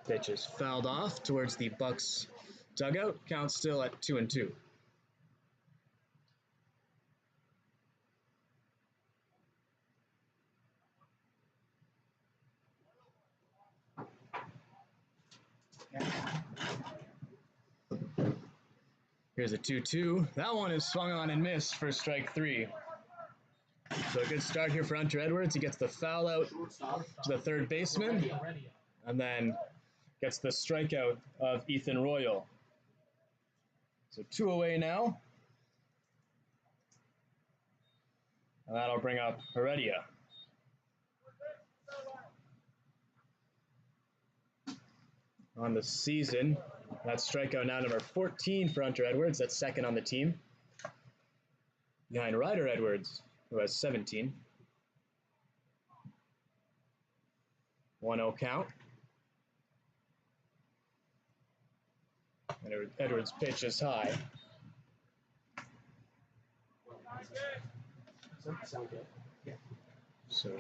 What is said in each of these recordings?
Pitch is fouled off towards the Bucs dugout. Count still at 2-2. Here's a 2-2. That one is swung on and missed for strike 3. So a good start here for Hunter Edwards. He gets the foul out to the third baseman, and then gets the strikeout of Ethan Royal. So 2 away now. And that'll bring up Heredia. On the season, that's strikeout now number 14 for Hunter Edwards. That's second on the team. Behind Ryder Edwards, who has 17. 1-0 count. And Edwards' pitch is high. So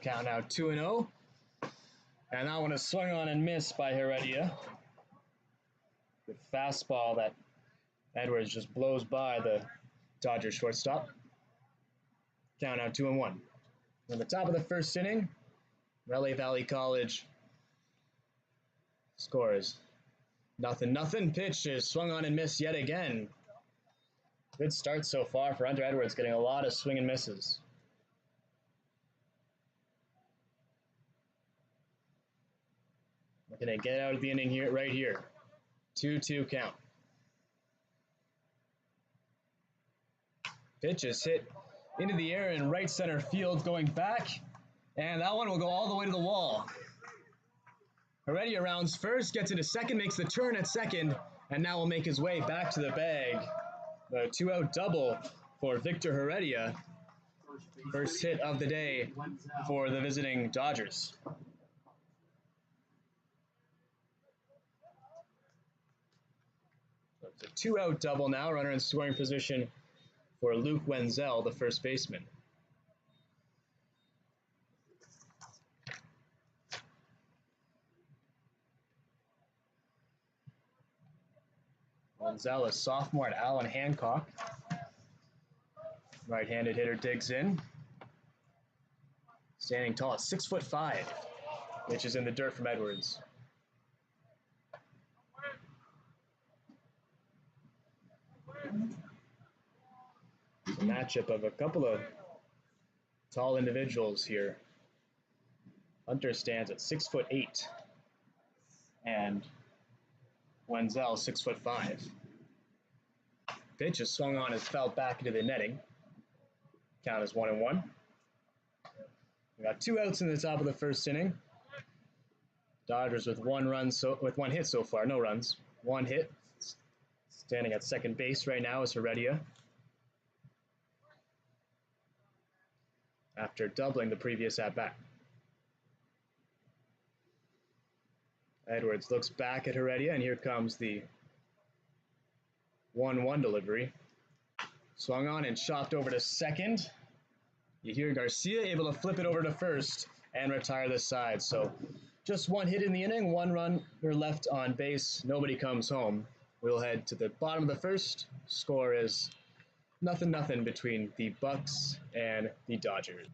count now 2-0. And that one is swung on and missed by Heredia. Good fastball that Edwards just blows by the Dodgers shortstop. Count now 2-1. On the top of the first inning, Raleigh Valley College scores 0-0. Pitch is swung on and missed yet again. Good start so far for Hunter Edwards, getting a lot of swing and misses. We're going to get out of the inning here, right here. 2-2 count. Pitch is hit into the air in right center field, going back, and that one will go all the way to the wall. Heredia rounds first, gets into second, makes the turn at second, and now will make his way back to the bag. The 2-out double for Victor Heredia. First hit of the day for the visiting Dodgers. It's a 2-out double now, runner in scoring position for Luke Wenzel, the first baseman. Wenzel, a sophomore at Allen Hancock. Right-handed hitter digs in. Standing tall at 6'5", which is in the dirt from Edwards. It's a matchup of a couple of tall individuals here. Hunter stands at 6'8", and Wenzel 6'5". Pitch is swung on, is fouled back into the netting. Count is 1-1. We got 2 outs in the top of the first inning. Dodgers with one hit so far, no runs. 1 hit. Standing at second base right now is Heredia, after doubling the previous at-bat. Edwards looks back at Heredia, and here comes the 1-1 delivery. Swung on and chopped over to second. You hear Garcia able to flip it over to first and retire the side. So just 1 hit in the inning, 1 run left on base. Nobody comes home. We'll head to the bottom of the first. Score is 0-0 between the Bucs and the Dodgers.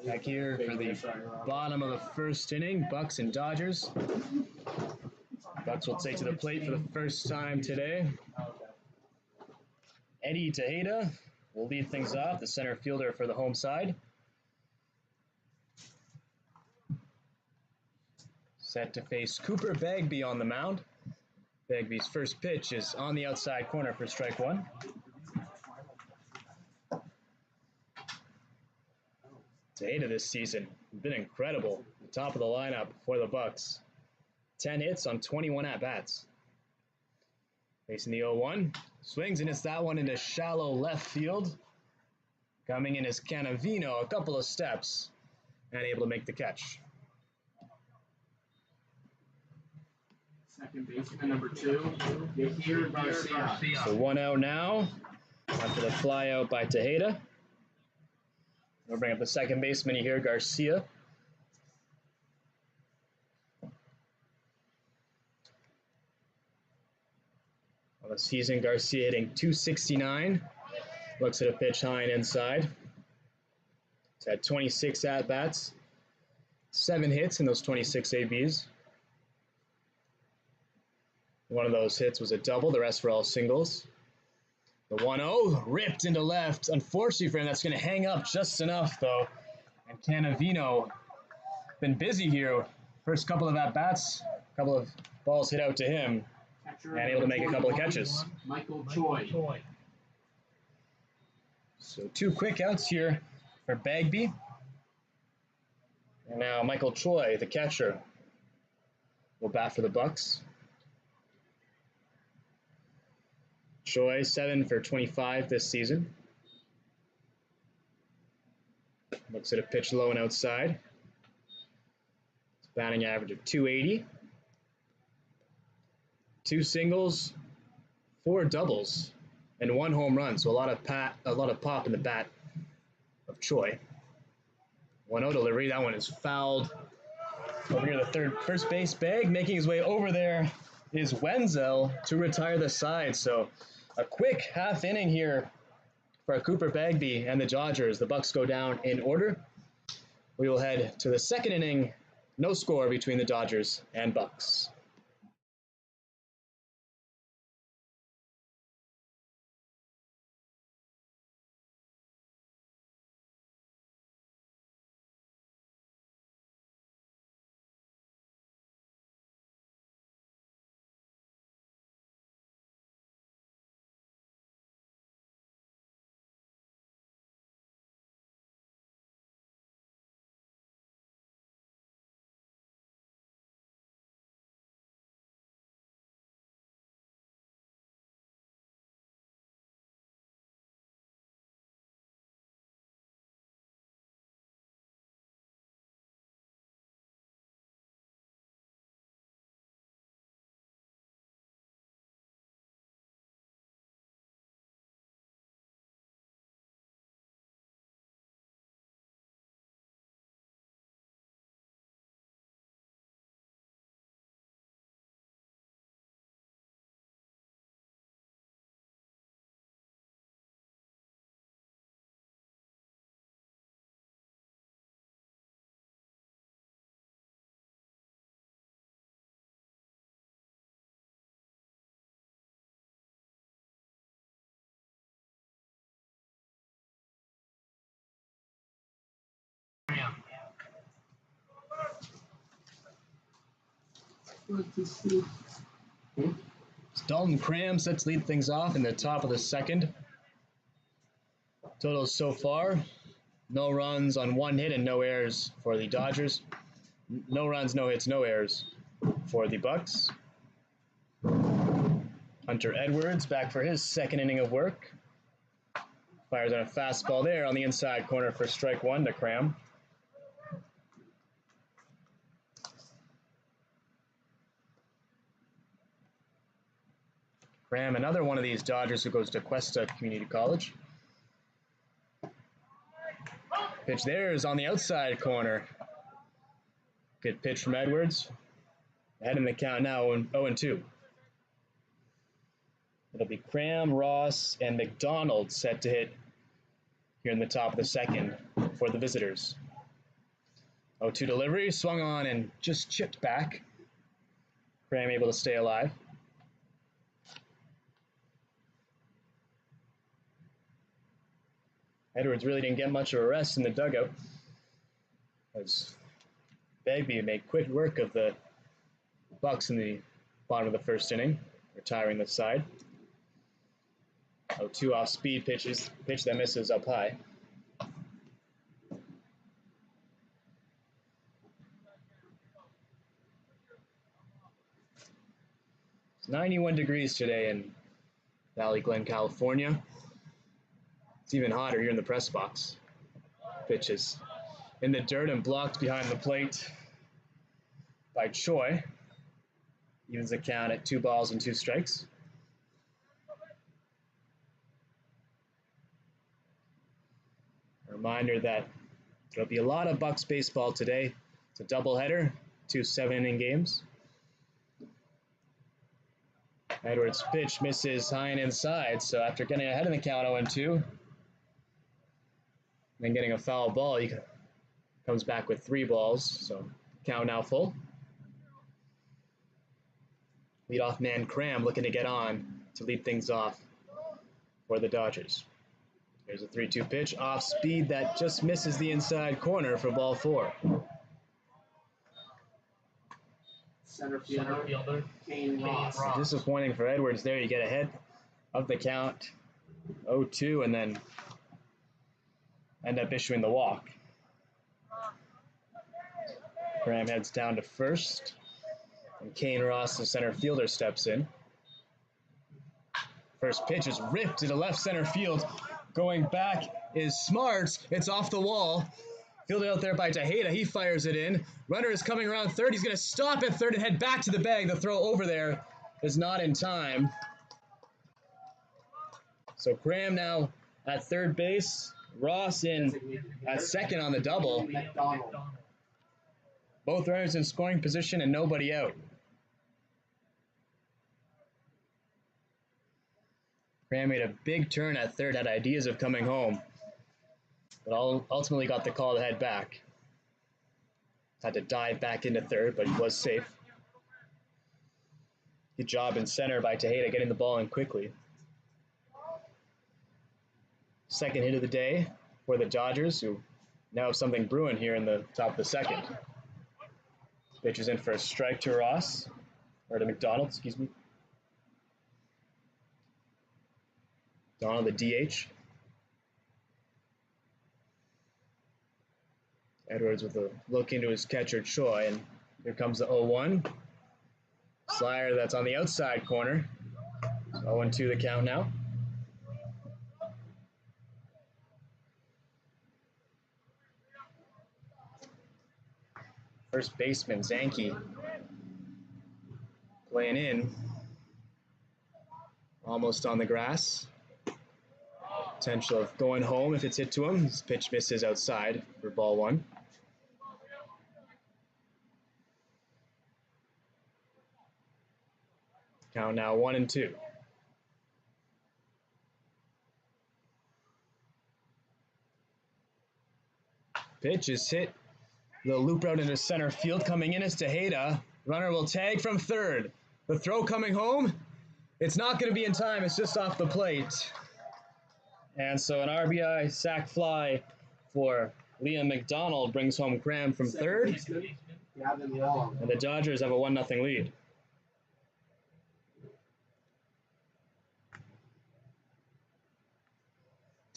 Back here for the bottom of the first inning, Bucs and Dodgers. Bucs will take to the plate for the first time today. Eddie Tejeda will lead things off, the center fielder for the home side. Set to face Cooper Bagby on the mound. Bagby's first pitch is on the outside corner for strike one. Tejeda this season has been incredible. The top of the lineup for the Bucs. 10 hits on 21 at-bats. Facing the 0-1. Swings and hits that one into shallow left field. Coming in is Canavino, a couple of steps, and able to make the catch. Second baseman, number 2, Ventura Garcia. So 1 out now after the fly out by Tejeda. We'll bring up the second baseman here, Garcia. On the season, Garcia hitting .269. Looks at a pitch high and inside. He's had 26 at-bats, 7 hits in those 26 ABs. One of those hits was a double, the rest were all singles. The 1-0 ripped into left. Unfortunately for him, that's going to hang up just enough, though. And Canavino been busy here. First couple of at-bats, a couple of balls hit out to him, and able to make a couple of catches. Michael Choi. So 2 quick outs here for Bagby. And now Michael Choi, the catcher, will bat for the Bucs. Choi, 7 for 25 this season. Looks at a pitch low and outside. It's a batting average of .280. 2 singles, 4 doubles, and 1 home run. So a lot of pop in the bat of Choi. 1-0 delivery. That one is fouled. Over here, the first base bag, making his way over there is Wenzel to retire the side. So a quick half inning here for Cooper Bagby and the Dodgers. The Bucs go down in order. We will head to the second inning. No score between the Dodgers and Bucs. Dalton Cram sets lead things off in the top of the second. Totals so far, no runs on 1 hit and no errors for the Dodgers. No runs, no hits, no errors for the Bucs. Hunter Edwards back for his second inning of work. Fires on a fastball there on the inside corner for strike 1 to Cram. Cram, another one of these Dodgers who goes to Cuesta Community College. Pitch there is on the outside corner. Good pitch from Edwards. Ahead in the count now, 0-2. It'll be Cram, Ross, and McDonald set to hit here in the top of the second for the visitors. 0-2 delivery, swung on and just chipped back. Graham able to stay alive. Edwards really didn't get much of a rest in the dugout, as Bagby made quick work of the Bucs in the bottom of the first inning, retiring the side. 0-2 off-speed pitch that misses up high. It's 91 degrees today in Valley Glen, California. It's even hotter here in the press box. Pitch is in the dirt and blocked behind the plate by Choi. Evens the count at 2 balls and 2 strikes. A reminder that there'll be a lot of Bucs baseball today. It's a doubleheader, 2 7-inning games. Edwards' pitch misses high and inside, so after getting ahead in the count 0-2, then getting a foul ball, he comes back with 3 balls, so count now full. Leadoff man Cram looking to get on to lead things off for the Dodgers. Here's a 3-2 pitch, off speed that just misses the inside corner for ball 4. Center fielder, Kane Ross. Disappointing for Edwards there. You get ahead of the count 0-2 and then end up issuing the walk. Graham heads down to first, and Kane Ross, the center fielder, steps in. First pitch is ripped into left center field. Going back is Smart. It's off the wall. Fielded out there by Tejeda. He fires it in. Runner is coming around third. He's going to stop at third and head back to the bag. The throw over there is not in time. So Graham now at third base. Ross in at second on the double. Both runners in scoring position and nobody out. Graham made a big turn at third, had ideas of coming home, but ultimately got the call to head back. Had to dive back into third, but he was safe. Good job in center by Tejeda getting the ball in quickly. Second hit of the day for the Dodgers, who now have something brewing here in the top of the second. Pitch is in for a strike to Ross, or to McDonald, excuse me. Donald, the DH. Edwards with a look into his catcher, Choi, and here comes the 0-1. Slider that's on the outside corner. 0-2 the count now. First baseman, Zanke, playing in. Almost on the grass. Potential of going home if it's hit to him. This pitch misses outside for ball 1. Count now 1-2. Pitch is hit. The loop route into center field. Coming in is Tejeda. Runner will tag from third. The throw coming home. It's not going to be in time. It's just off the plate. And so an RBI sac fly for Liam McDonald brings home Graham from third. And the Dodgers have a 1-0 lead.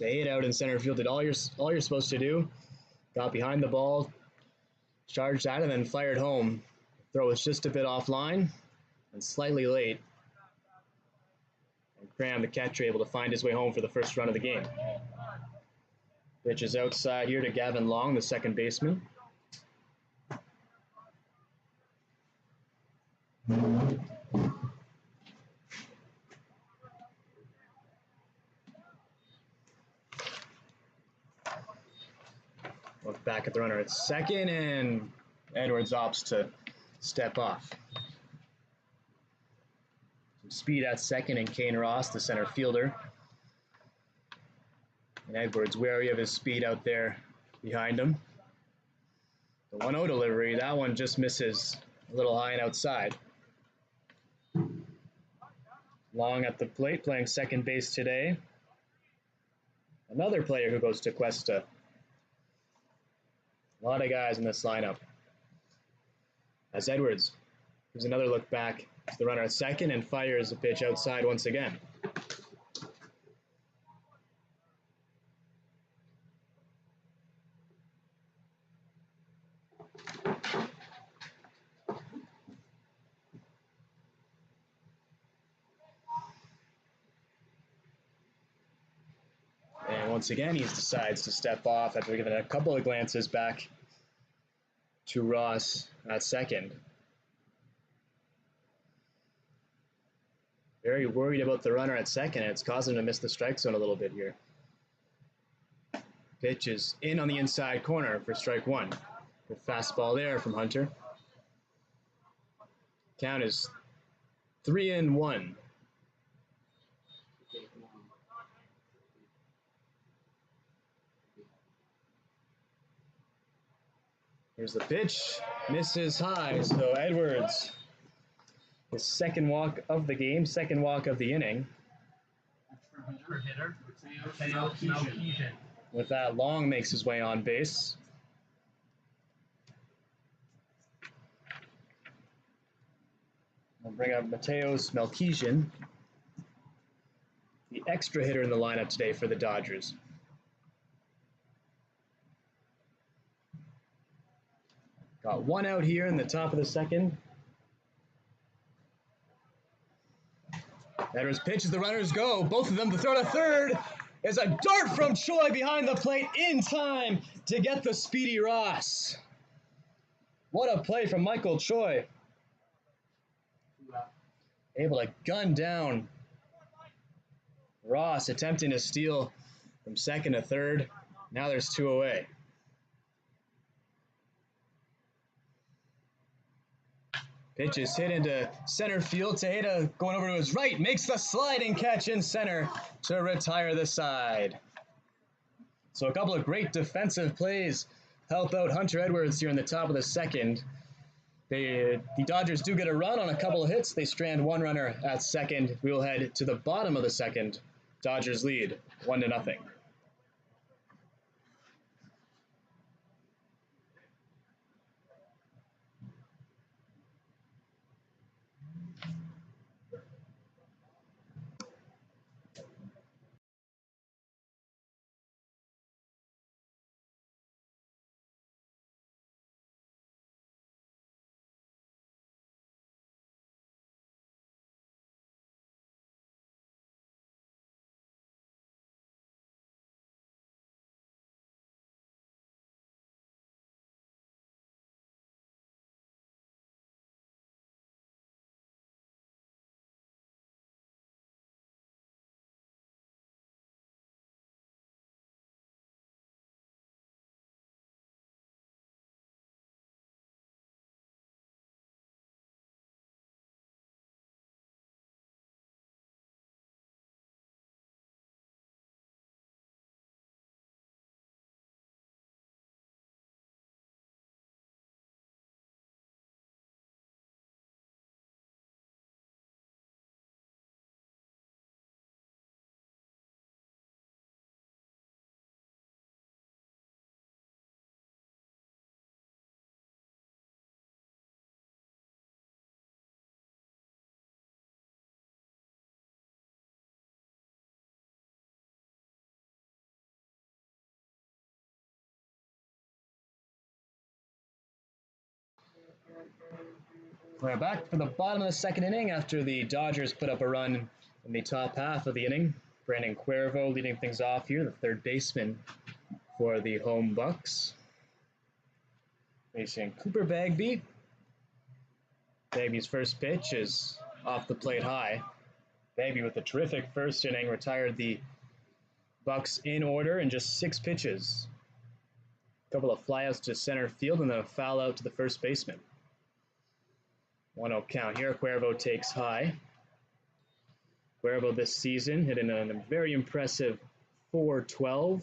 Tejeda out in center field did all you're supposed to do. Got behind the ball, charged out, and then fired home. Throw was just a bit offline and slightly late. And Graham, the catcher, able to find his way home for the first run of the game. Pitch is outside here to Gavin Long, the second baseman. Look back at the runner at second, and Edwards opts to step off. Some speed at second, and Kane Ross, the center fielder. And Edwards wary of his speed out there behind him. The 1-0 delivery, that one just misses a little high and outside. Long at the plate, playing second base today. Another player who goes to Cuesta. A lot of guys in this lineup. As Edwards gives another look back to the runner at second and fires a pitch outside once again. And once again, he decides to step off after giving a couple of glances back to Ross at second. Very worried about the runner at second, and it's caused him to miss the strike zone a little bit here. Pitch is in on the inside corner for strike one. Good fastball there from Hunter. Count is 3-1. Here's the pitch, misses high, so Edwards, his second walk of the game, second walk of the inning. Extra hitter, Mateo Melchision. With that, Long makes his way on base. We'll bring up Mateos Melchision, the extra hitter in the lineup today for the Dodgers. Got one out here in the top of the second. Edwards pitches, the runners go. Both of them to throw to third. Is a dart from Choi behind the plate in time to get the speedy Ross. What a play from Michael Choi. Able to gun down Ross, attempting to steal from second to third. Now there's two away. Pitch is hit into center field. Tejeda going over to his right, makes the sliding catch in center to retire the side. So a couple of great defensive plays help out Hunter Edwards here in the top of the second. The Dodgers do get a run on a couple of hits. They strand one runner at second. We will head to the bottom of the second. Dodgers lead 1-0. We're back for the bottom of the second inning after the Dodgers put up a run in the top half of the inning. Brandon Cuervo leading things off here, the third baseman for the home Bucs. Facing Cooper Bagby. Bagby's first pitch is off the plate high. Bagby with a terrific first inning retired the Bucs in order in just 6 pitches. A couple of flyouts to center field and then a foul out to the first baseman. 1-0 count here. Cuervo takes high. Cuervo this season hitting a very impressive .412.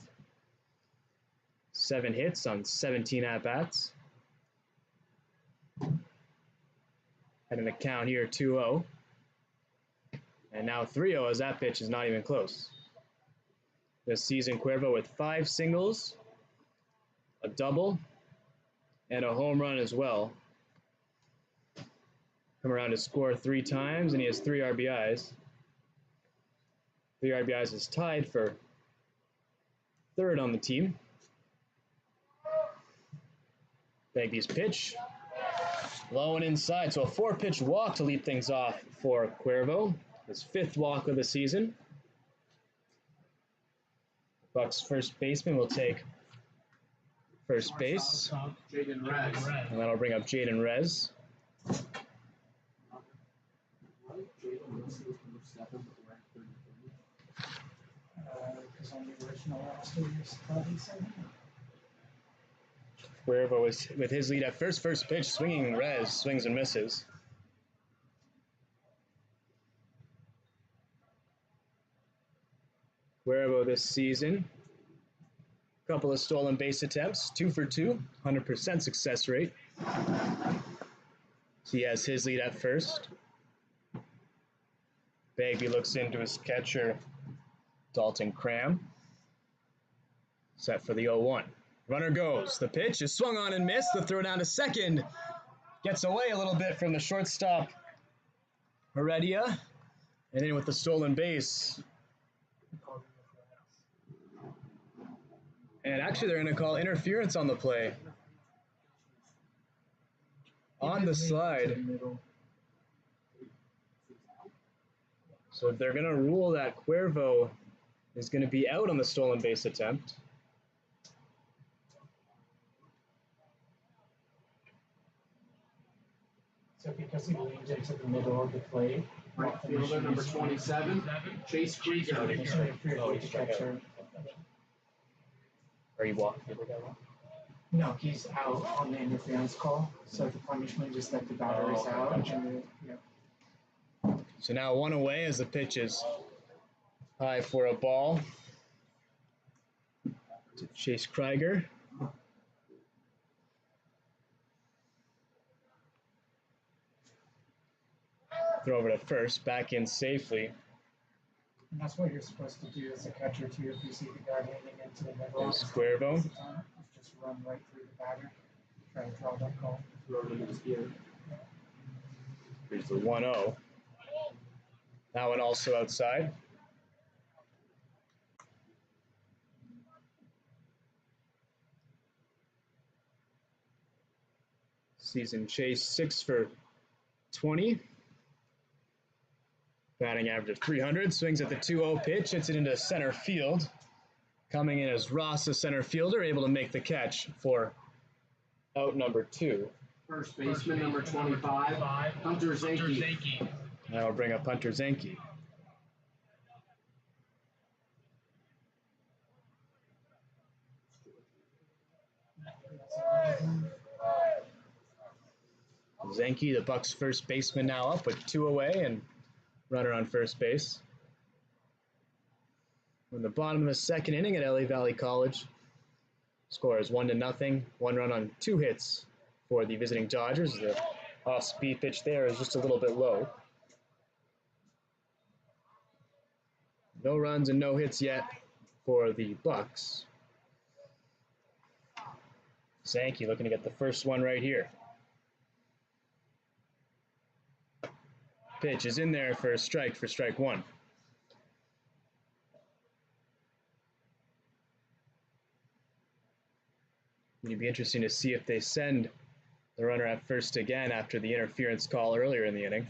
7 hits on 17 at-bats. Had an account here 2-0. And now 3-0 as that pitch is not even close. This season, Cuervo with 5 singles, a double, and a home run as well. Come around to score 3 times, and he has 3 RBIs. 3 RBIs is tied for third on the team. Bagby's pitch, low and inside, so a 4-pitch walk to lead things off for Cuervo. His 5th walk of the season. Bucs first baseman will take first base. Jaden Rez. And that'll bring up Jaden Rez. Because on the original roster, you're probably saying. Cuervo is with his lead at first pitch, swinging Rez, swings and misses. Cuervo this season, couple of stolen base attempts, 2 for 2, 100% success rate. He has his lead at first. Bagby looks into his catcher, Dalton Cram. Set for the 0-1. Runner goes. The pitch is swung on and missed. The throw down to second. Gets away a little bit from the shortstop, Heredia. And then with the stolen base. And actually, they're going to call interference on the play. On the slide. So they're going to rule that Cuervo is going to be out on the stolen base attempt. So because he leaned into the middle of the plate. Right fielder number 27, Chase Krieger. Are you walking? No, he's out on the interference call. So the punishment just that the batter is out. Gotcha. And So now 1 away as the pitch is high for a ball to Chase Krieger. Throw over to first, back in safely. And that's what you're supposed to do as a catcher too. If you see the guy leaning into the middle, There's Cuervo. is just run right through the batter. Try to draw that call. Here's the 1-0. That one also outside. Season Chase 6 for 20. Batting average of 300. Swings at the 2-0 pitch. Hits it into center field. Coming in as Ross, the center fielder, able to make the catch for out number 2. First baseman number 25, Hunter Zanke. Now we'll bring up Hunter Zanke. Zanke, the Bucs first baseman, now up with 2 away and runner on first base. In the bottom of the second inning at LA Valley College, score is 1-0. 1 run on 2 hits for the visiting Dodgers. The off-speed pitch there is just a little bit low. No runs and no hits yet for the Bucs. Zanke looking to get the first one right here. Pitch is in there for strike 1. It'd be interesting to see if they send the runner at first again after the interference call earlier in the inning.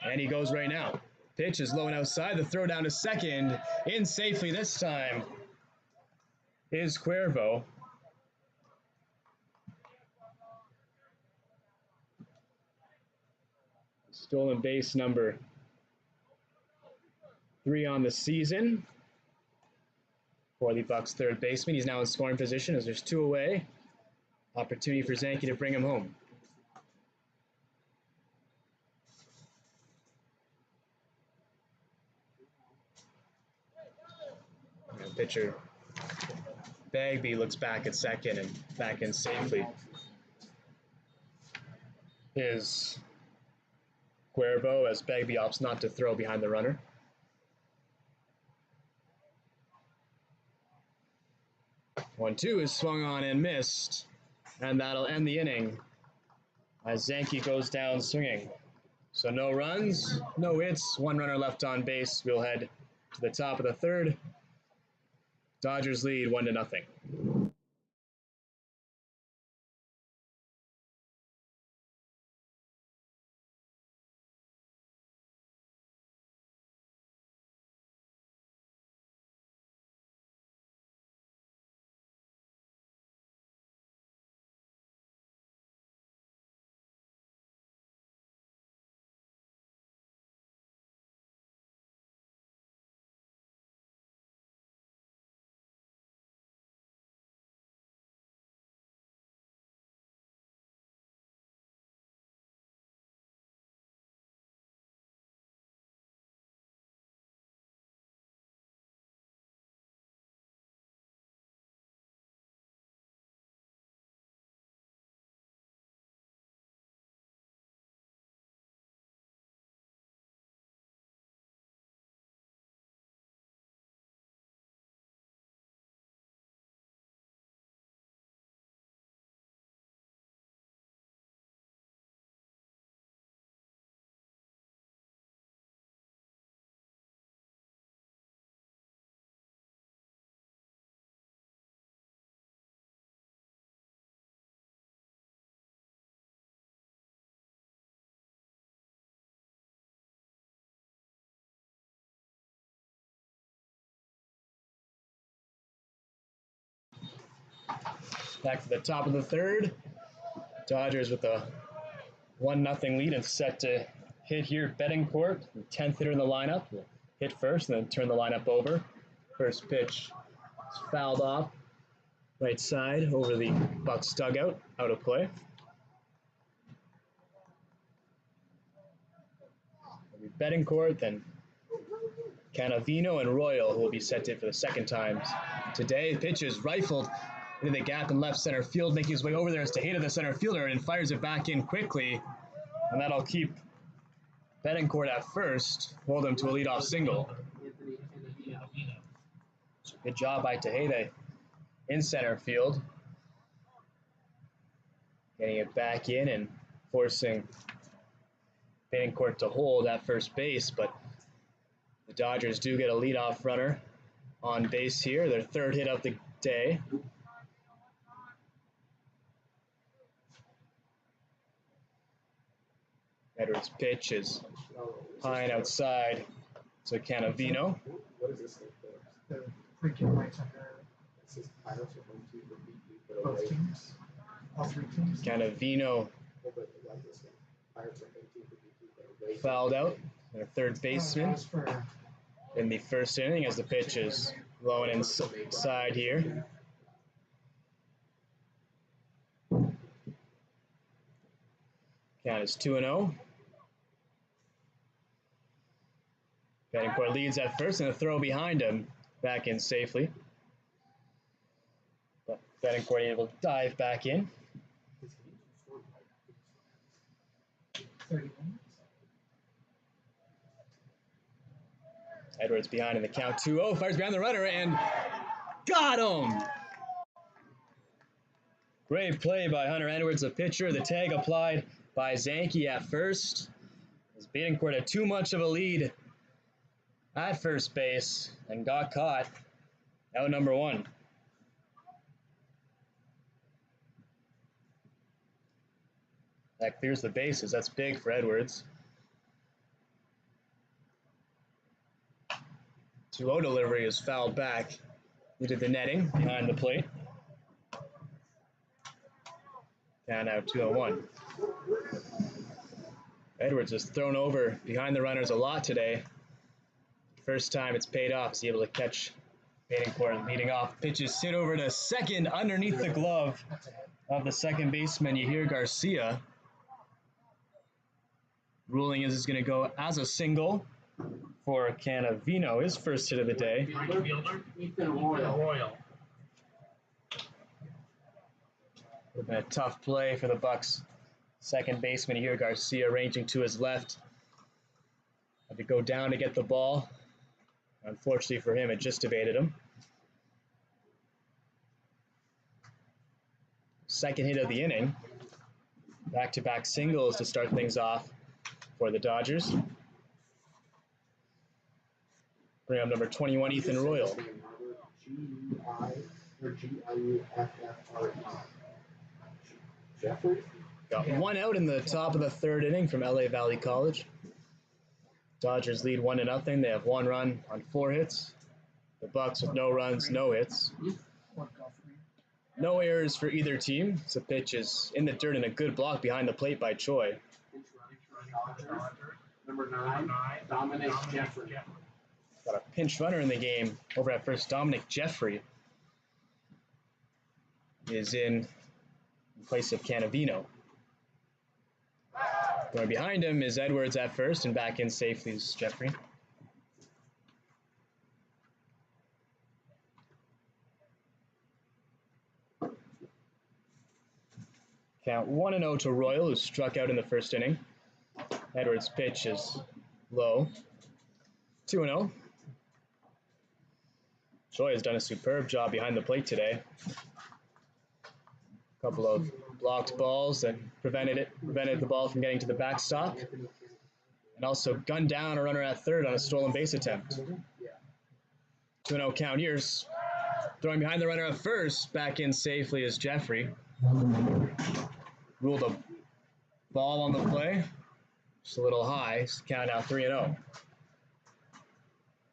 And he goes right now. Pitch is low and outside. The throw down to second. In safely this time is Cuervo. Stolen base number 3 on the season for the Bucs third baseman. He's now in scoring position as there's 2 away. Opportunity for Zanke to bring him home. And pitcher Bagby looks back at second and back in safely. is Cuervo as Bagby opts not to throw behind the runner. One-two is swung on and missed, and that'll end the inning as Zanke goes down swinging. So no runs, no hits, one runner left on base. We'll head to the top of the third. Dodgers lead 1-0. Back to the top of the third. Dodgers with a 1-0 lead and set to hit here. Betancourt, the 10th hitter in the lineup, will hit first and then turn the lineup over. First pitch is fouled off, right side over the Bucs dugout, out of play. Betancourt, then Canavino and Royal, who will be set to for the second time today. Pitch is rifled into the gap in left center field, making his way over there as Tejeda, the center fielder, and fires it back in quickly. And that'll keep Betancourt at first, hold him to a leadoff single. So good job by Tejeda in center field, getting it back in and forcing Betancourt to hold at first base, but the Dodgers do get a leadoff runner on base here, their third hit of the day. Edwards' pitch is high and outside to Canavino. What is this thing for? The freaking rights under It says Pirates are home team for BP, but both away. teams, all three teams. Canavino Oh, but like this one. Pirates are home team for BP, but away. fouled out, their third baseman As for in the first inning as the pitch is low and inside here. Count is 2-0. Betancourt leads at first and a throw behind him, back in safely. But Betancourt able to dive back in. 30 minutes. Edwards behind in the count, 2-0, fires behind the runner and got him! Great play by Hunter Edwards, the pitcher. The tag applied by Zanke at first. As Betancourt had too much of a lead at first base and got caught. Out number one. That clears the bases. That's big for Edwards. 2-0 delivery is fouled back into the netting behind the plate. And now 2-1. Edwards has thrown over behind the runners a lot today. First time it's paid off. He's able to catch Betancourt leading off. Pitches hit over to second underneath the glove of the second baseman, Yahir Garcia. Ruling is it's going to go as a single for Canavino, his first hit of the day. Ethan Royal. A tough play for the Bucs Second baseman here, Garcia, ranging to his left. Had to go down to get the ball. Unfortunately for him, it just evaded him. Second hit of the inning. Back-to-back singles to start things off for the Dodgers. Bring up number 21, Ethan Royal. Jeffrey? Got one out in the top of the third inning from LA Valley College. Dodgers lead 1-0. They have one run on 4 hits. The Bucs with no runs, no hits. No errors for either team. The pitch is in the dirt and a good block behind the plate by Choi. Number 9, Dominic Jeffrey. Got a pinch runner in the game over at first. Dominic Jeffrey is in place of Canavino. Going behind him is Edwards at first, and back in safely is Jeffrey. Count 1-0 to Royal, who struck out in the first inning. Edwards' pitch is low. 2-0. Choi has done a superb job behind the plate today. A couple of blocked balls that prevented the ball from getting to the backstop. And also gunned down a runner at third on a stolen base attempt. 2-0 count here. Throwing behind the runner at first, back in safely is Jeffrey. Ruled a ball on the play. Just a little high. Count out 3-0.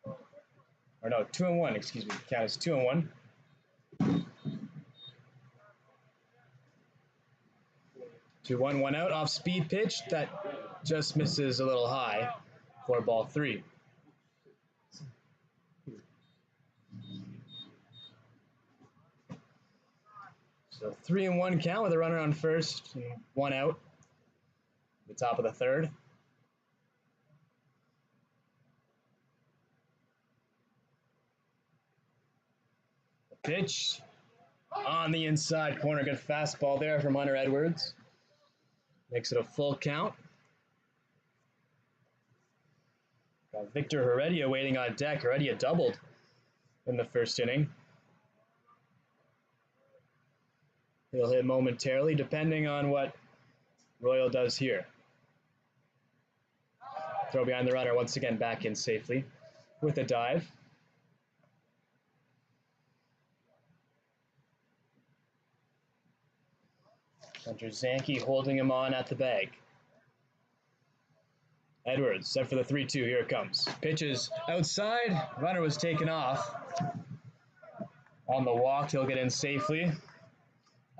Or no, 2-1, excuse me. Count is 2-1. 2-1, one out. Off speed pitch that just misses a little high for ball 3. So 3-1 count with a runner on first and 1 out. The top of the third. The pitch on the inside corner. Good fastball there from Hunter Edwards. Makes it a full count. Got Victor Heredia waiting on deck. Heredia doubled in the first inning. He'll hit momentarily, depending on what Royal does here. Throw behind the runner, once again back in safely with a dive. Hunter Zanke holding him on at the bag. Edwards set for the 3-2. Here it comes. Pitches outside. Runner was taken off. On the walk, he'll get in safely.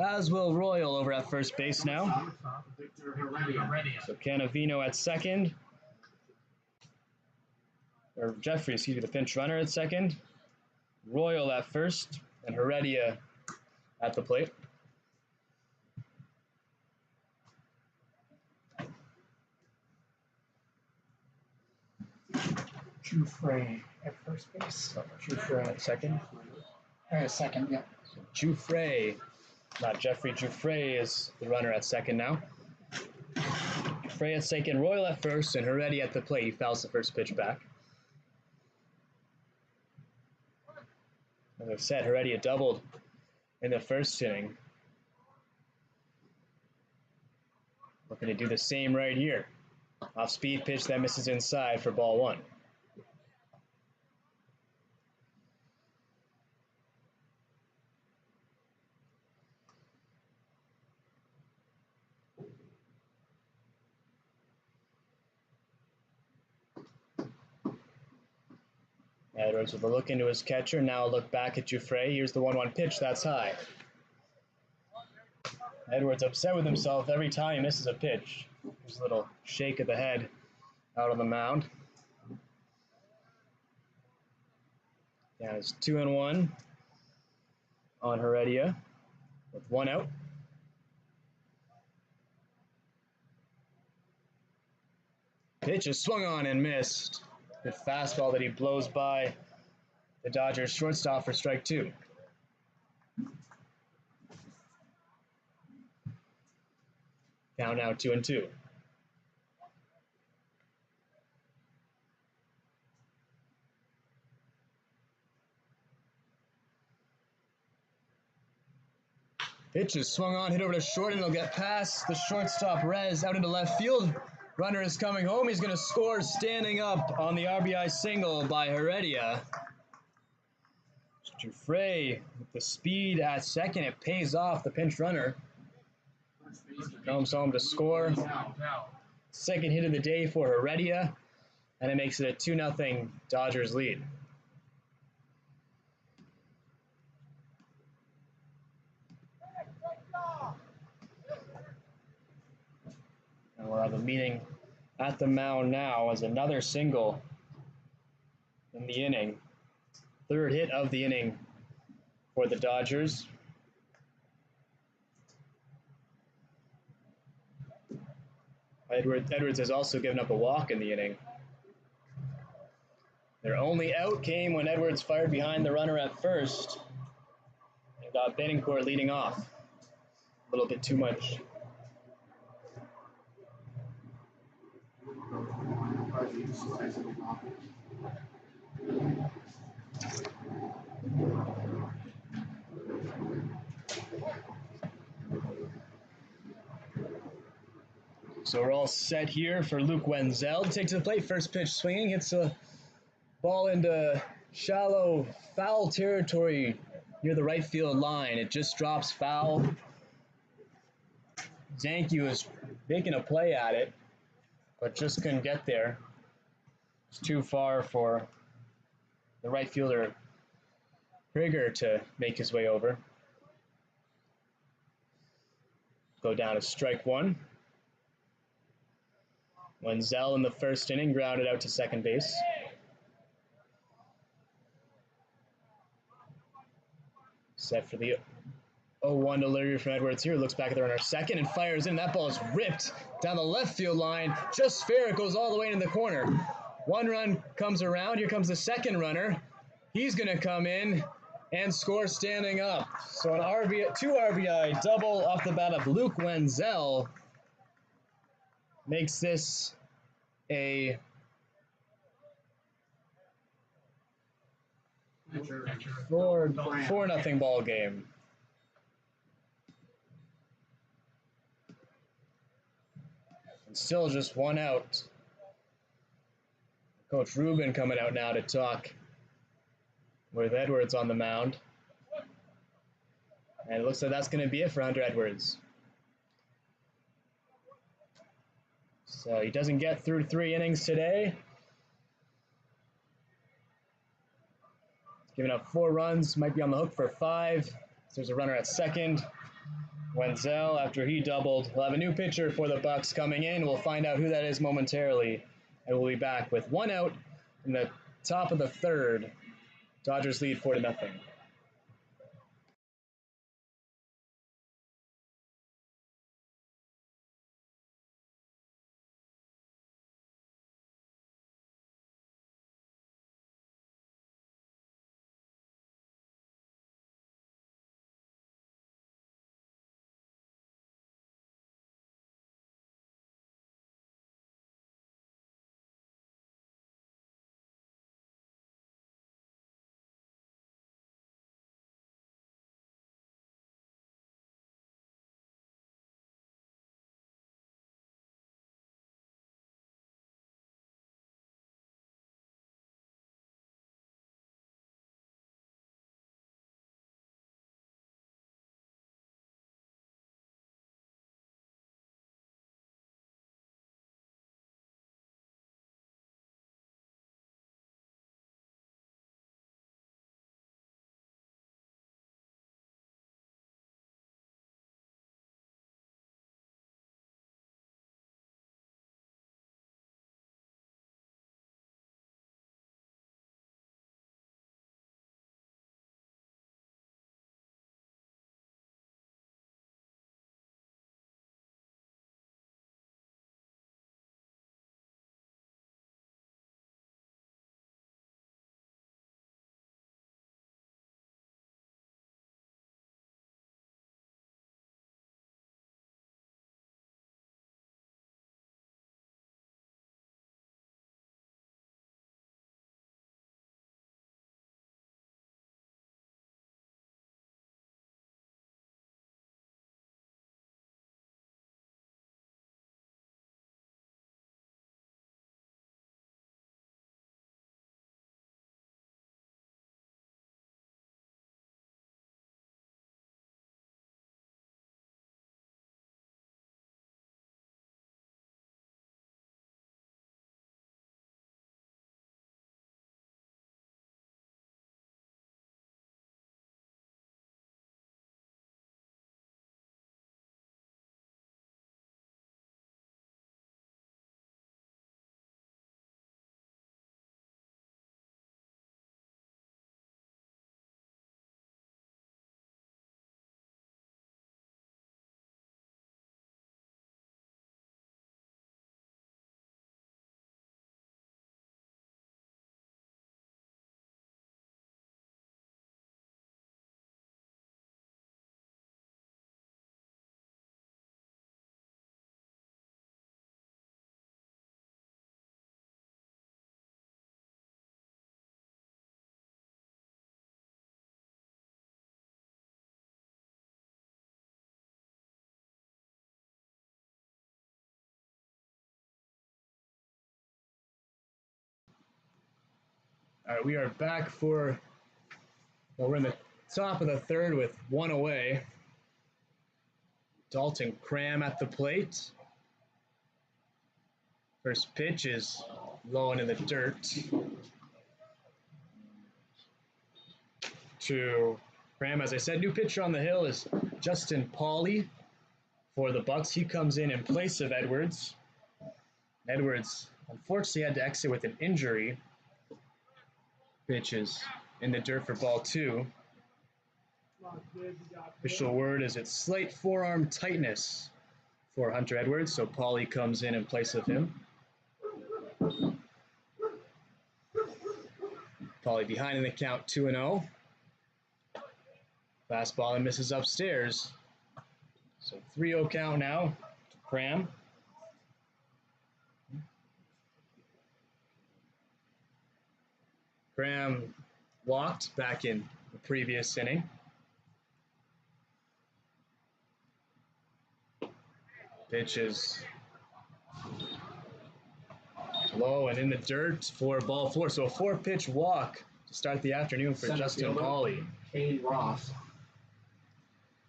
As will Royal over at first base now. So Canavino at second. Or Jeffrey, excuse me, the pinch runner at second. Royal at first. And Heredia at the plate. Jufre at first base. Jufre at second. Second, yeah. So Jufre, not Jeffrey. Jufre is the runner at second now. Jufre at second, Royal at first, and Heredia at the plate. He fouls the first pitch back. As I've said, Heredia doubled in the first inning. Looking to do the same right here. Off speed pitch that misses inside for ball 1. Edwards with a look into his catcher. Now a look back at Jufre. Here's the 1-1 pitch. That's high. Edwards upset with himself every time he misses a pitch. There's a little shake of the head out on the mound. Yeah, it's 2-1 on Heredia with 1 out. Pitch is swung on and missed. Good fastball that he blows by the Dodgers shortstop for strike 2. Count now 2-2. Pitch is swung on, hit over to short, and it'll get past the shortstop Rez out into left field. Runner is coming home. He's going to score standing up on the RBI single by Heredia. Giuffre with the speed at second. It pays off the pinch runner. Comes home to score. Second hit of the day for Heredia, and it makes it a 2-0 Dodgers lead. And we'll have a meeting at the mound now as another single in the inning. Third hit of the inning for the Dodgers. Edwards has also given up a walk in the inning. Their only out came when Edwards fired behind the runner at first and got Betancourt leading off. A little bit too much. So we're all set here for Luke Wenzel to take to the plate. First pitch swinging, hits a ball into shallow foul territory near the right field line. It just drops foul. Zanke was making a play at it, but just couldn't get there. It's too far for the right fielder Krieger to make his way over. Go down to strike one. Wenzel in the first inning grounded out to second base. Set for the 0-1 delivery from Edwards here. Looks back at the runner second and fires in. That ball is ripped down the left field line. Just fair. It goes all the way into the corner. One run comes around. Here comes the second runner. He's going to come in and score standing up. So an two RBI double off the bat of Luke Wenzel makes this a 4-0 ball game. And still just one out. Coach Rubin coming out now to talk with Edwards on the mound. And it looks like that's going to be it for Hunter Edwards. So he doesn't get through 3 innings today. He's given up 4 runs, might be on the hook for 5. So there's a runner at second. Wenzel, after he doubled, we'll have a new pitcher for the Bucs coming in. We'll find out who that is momentarily. And we'll be back with 1 out in the top of the 3rd. Dodgers lead 4-0. All right, we are back for, well, we're in the top of the third with one away. Dalton Cram at the plate. First pitch is low and in the dirt to Cram. As I said, new pitcher on the hill is Justin Pauly for the Bucs. He comes in place of Edwards. Edwards unfortunately had to exit with an injury. Pitch is in the dirt for ball 2. Official word is it's slight forearm tightness for Hunter Edwards, so Pauly comes in place of him. Pauly behind in the count, 2-0. Fastball and misses upstairs. So 3-0 count now to Cram. Cram walked back in the previous inning. Pitch is low and in the dirt for ball 4. So a 4-pitch walk to start the afternoon for Justin Pauly. Katie Ross.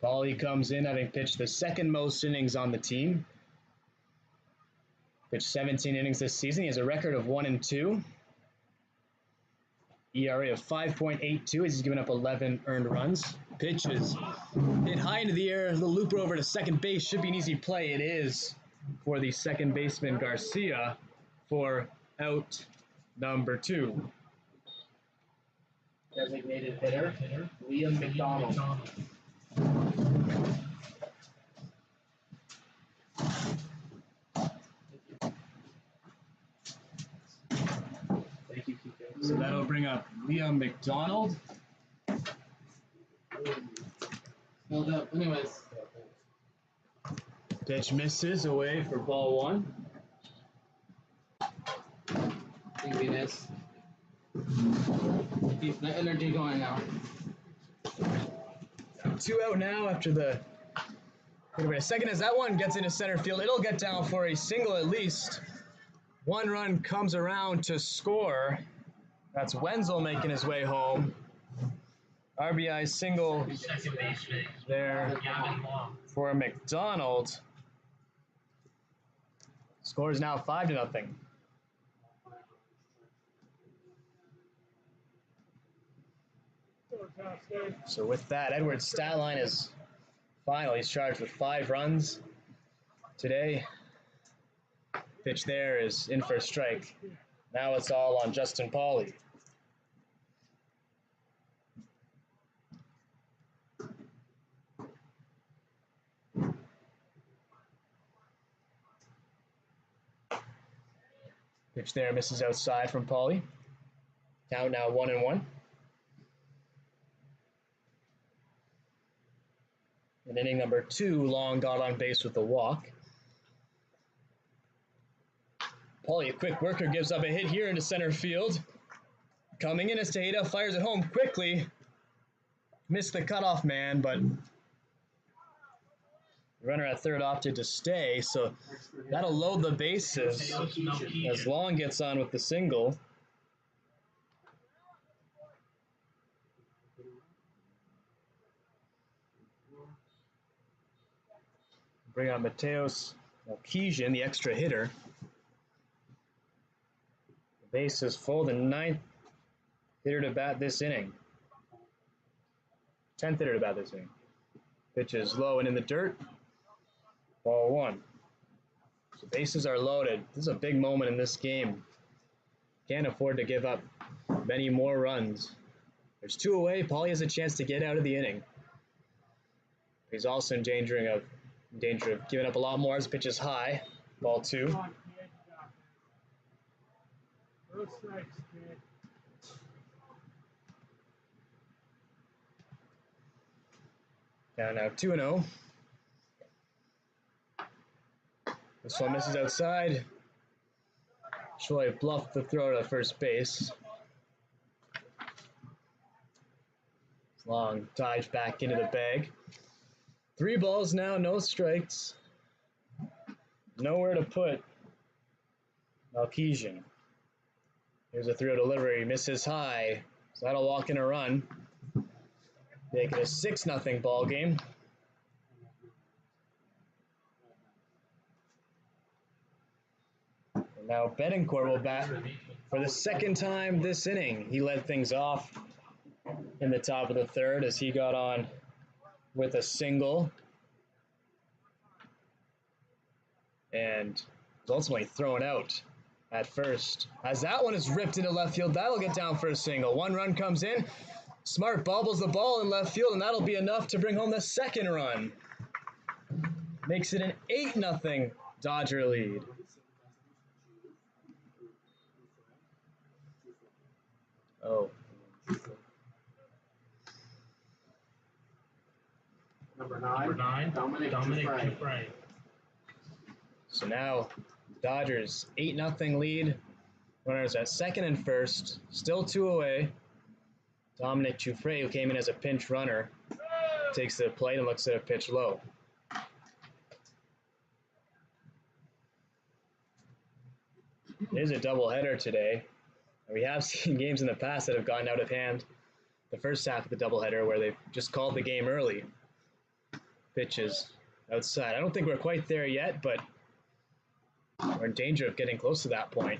Pauly comes in having pitched the second most innings on the team. Pitched 17 innings this season. He has a record of 1-2. ERA of 5.82 as he's given up 11 earned runs. Pitch is hit high into the air. The looper over to second base should be an easy play. It is for the second baseman Garcia for out number 2. Designated hitter, Liam McDonald. Thank you, Kiko. So that'll bring up Liam McDonald. Held up. Anyways. Pitch misses away for ball 1. Easiness. Keep the energy going now. 2 out now after the. Wait a second as that one gets into center field. It'll get down for a single at least. 1 run comes around to score. That's Wenzel making his way home. RBI single there for McDonald. Score is now 5-0. So with that, Edwards' stat line is final. He's charged with 5 runs today. Pitch there is in for a strike. Now it's all on Justin Pauly. Pitch there misses outside from Pauly. Count now 1-1. In inning number 2, Long got on base with a walk. Pauly, a quick worker, gives up a hit here into center field. Coming in as Tejeda fires it home quickly. Missed the cutoff man, but the runner at third opted to stay, so that'll load the bases as Long gets on with the single. Bring on Mateos Melkesian, the extra hitter. The base is full, the 9th hitter to bat this inning. 10th hitter to bat this inning. Pitch is low and in the dirt. Ball 1. So bases are loaded. This is a big moment in this game. Can't afford to give up many more runs. There's 2 away. Pauly has a chance to get out of the inning. He's also in danger of giving up a lot more as the pitch is high. Ball 2. Now 2-0. This one misses outside. Choi bluffed the throw to first base. Long dives back into the bag. 3 balls now, no strikes. Nowhere to put Melkesian. Here's a throw delivery, misses high. So that'll walk in a run. Make it a 6-0 ball game. And now Betancourt will bat for the second time this inning. He led things off in the top of the third as he got on with a single. And was ultimately thrown out at first. As that one is ripped into left field, that'll get down for a single. One run comes in. Smart bobbles the ball in left field, and that'll be enough to bring home the second run. Makes it an 8-0 Dodger lead. Oh. Number nine, Dominic Dufresne. So now Dodgers 8-0 lead. Runners at second and first, still 2 away. Dominic Dufresne, who came in as a pinch runner, takes the plate and looks at a pitch low. It is a doubleheader today. We have seen games in the past that have gone out of hand. The first half of the doubleheader where they've just called the game early. Pitches outside. I don't think we're quite there yet, but we're in danger of getting close to that point.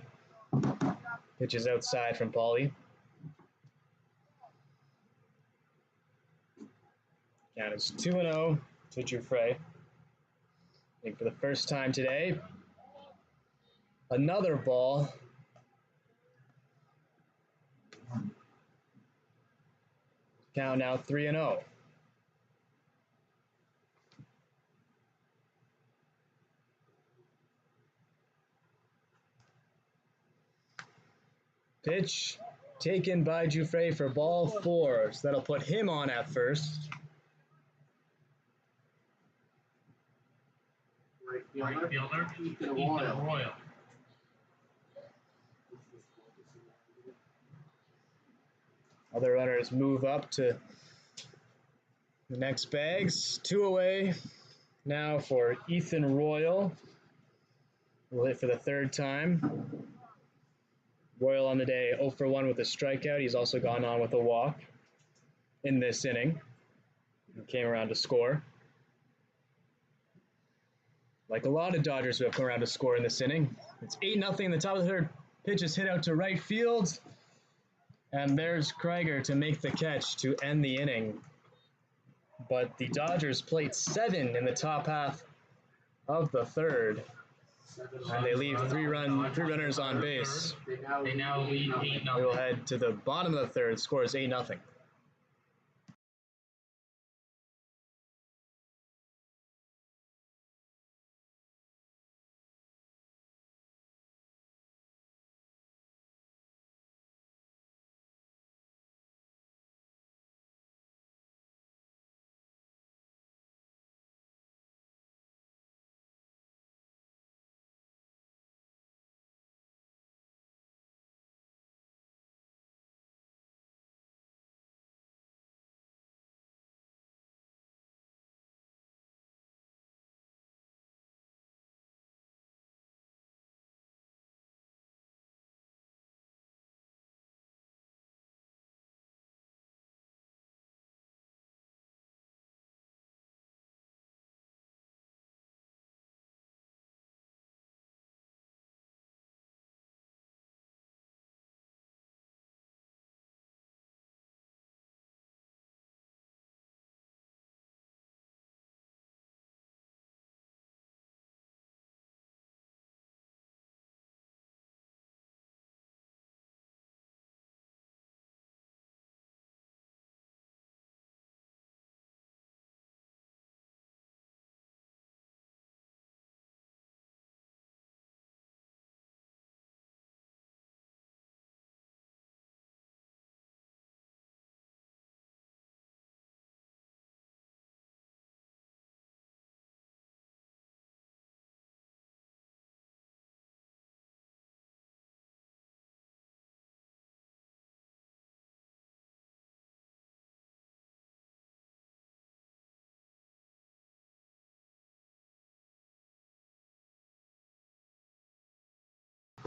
Pitches outside from Pauly. Count is 2-0 to Dufresne. I think for the first time today, another ball. Count now 3-0. Pitch taken by Dufresne for ball 4, so that'll put him on at first. Right fielder, Ethan Royal. Other runners move up to the next bags. 2 away now for Ethan Royal. Will hit for the third time. Royal on the day 0 for 1 with a strikeout. He's also gone on with a walk in this inning. He came around to score. Like a lot of Dodgers who have come around to score in this inning. It's 8-0 in the top of the third. Pitch is hit out to right field. And there's Krieger to make the catch to end the inning. But the Dodgers played 7 in the top half of the third. And they leave three runners on base. They now lead 8-0. We will head to the bottom of the third. Score is 8-0.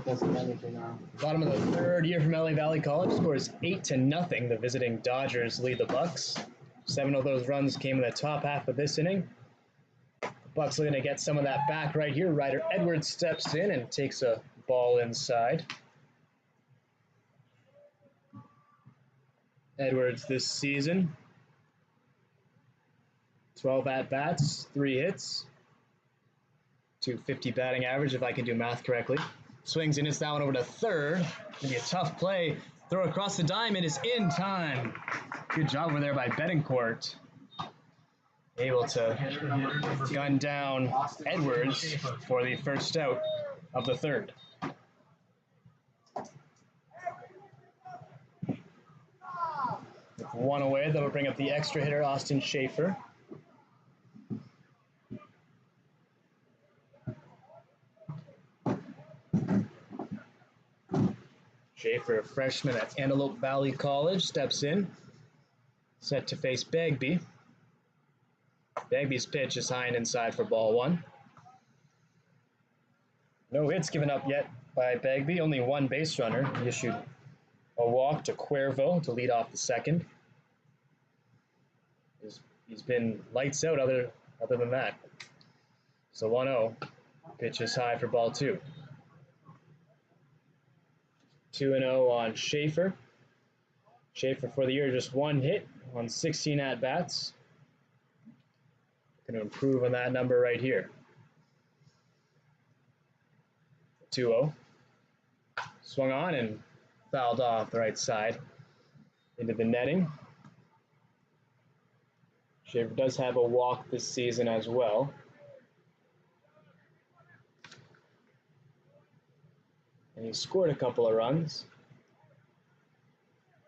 Bottom of the third year from LA Valley College, scores 8-0. The visiting Dodgers lead the Bucs. 7 of those runs came in the top half of this inning. The Bucs looking to get some of that back right here. Ryder Edwards steps in and takes a ball inside. Edwards this season, 12 at-bats, 3 hits, 250 batting average if I can do math correctly. Swings and hits that one over to third. Gonna be a tough play. Throw across the diamond is in time. Good job over there by Betancourt. Able to gun down Edwards for the first out of the third. With 1 away, that'll bring up the extra hitter, Austin Schaefer. Schaefer, a freshman at Antelope Valley College, steps in, set to face Bagby. Bagby's pitch is high and inside for ball 1. No hits given up yet by Bagby, only 1 base runner. He issued a walk to Cuervo to lead off the second. He's been lights out other than that. So 1-0. Pitch is high for ball 2. 2-0 on Schaefer. Schaefer for the year, just 1 hit on 16 at-bats. Going to improve on that number right here. 2-0. Swung on and fouled off the right side into the netting. Schaefer does have a walk this season as well. And he scored a couple of runs.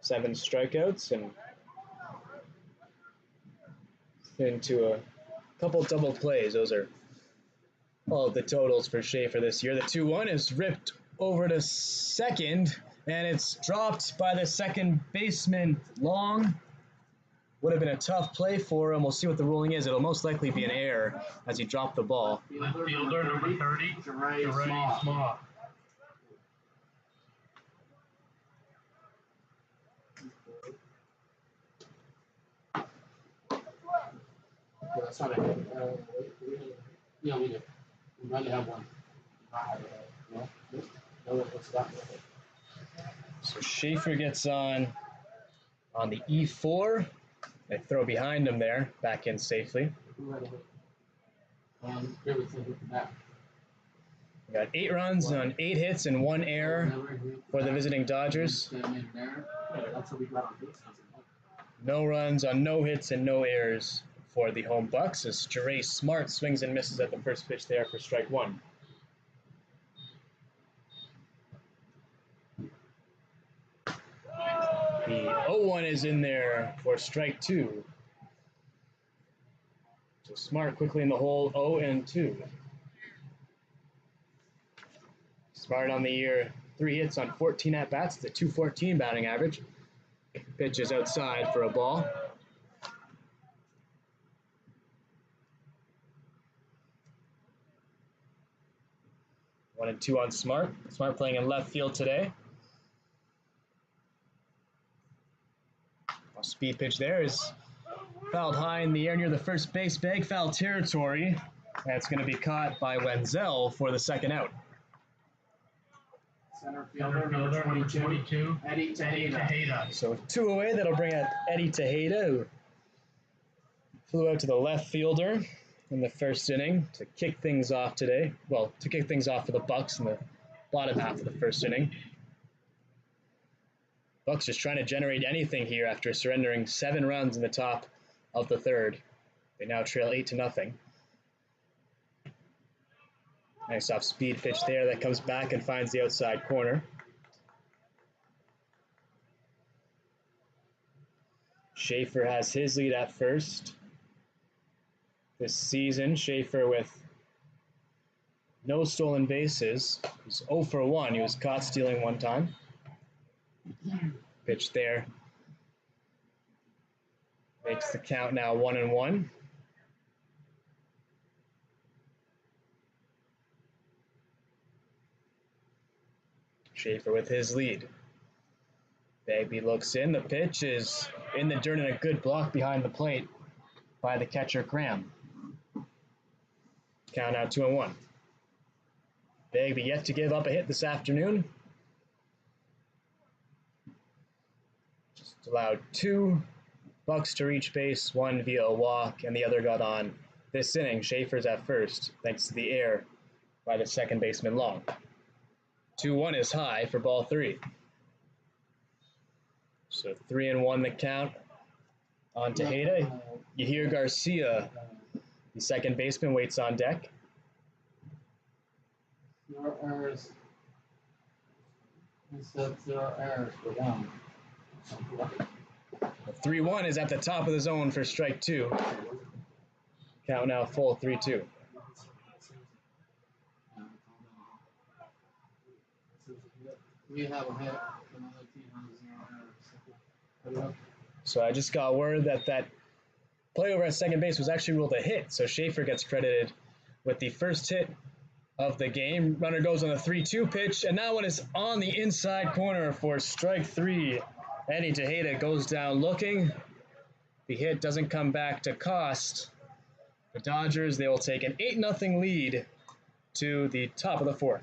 7 strikeouts and into a couple double plays. Those are all of the totals for Schaefer this year. The 2-1 is ripped over to second, and it's dropped by the second baseman Long. Would have been a tough play for him. We'll see what the ruling is. It'll most likely be an error as he dropped the ball. Left fielder number 30, Jerry Small. That's not a hit. Yeah, we do. We might have one. No, it's not. So Schaefer gets on the E4. They throw behind him there, back in safely. Here we back. We got 8 runs on 8 hits and 1 error for the visiting Dodgers. No runs on no hits and no errors for the home Bucs as Jerry Smart swings and misses at the first pitch there for strike 1. The 0-1 is in there for strike 2. So Smart quickly in the hole, 0-2. Smart on the year, 3 hits on 14 at-bats, the .214 batting average. Pitch is outside for a ball. One and 2 on Smart. Smart playing in left field today. A speed pitch there is fouled high in the air near the first base bag, foul territory. That's going to be caught by Wenzel for the second out. Center fielder number 22, Eddie Tejeda. So with 2 away, that'll bring out Eddie Tejeda, who flew out to the left fielder in the first inning to kick things off today. Well, to kick things off for the Bucs in the bottom half of the first inning. Bucs just trying to generate anything here after surrendering 7 runs in the top of the third. They now trail 8-0. Nice off-speed pitch there that comes back and finds the outside corner. Schaefer has his lead at first. This season, Schaefer with no stolen bases. He's 0 for 1. He was caught stealing 1 time. Pitch there. Makes the count now 1-1. Schaefer with his lead. Bagby looks in. The pitch is in the dirt and a good block behind the plate by the catcher, Graham. Count out 2-1. Bagby yet to give up a hit this afternoon. Just allowed 2 Bucs to reach base, 1 via a walk, and the other got on this inning. Schaefer's at first, thanks to the error by the second baseman Long. 2-1 is high for ball 3. So 3-1 the count on Tejeda. Yahir Garcia, the second baseman, waits on deck. 0 errors. Instead 0 errors for 1. 3-1 is at the top of the zone for strike 2. Count now full 3-2. We have a hit. Another team has 0 errors. So I just got word that play over at second base was actually ruled a hit. So Schaefer gets credited with the first hit of the game. Runner goes on the 3-2 pitch, and that one is on the inside corner for strike 3. Eddie Tejeda goes down looking. The hit doesn't come back to cost the Dodgers. They will take an 8-0 lead to the top of the 4th.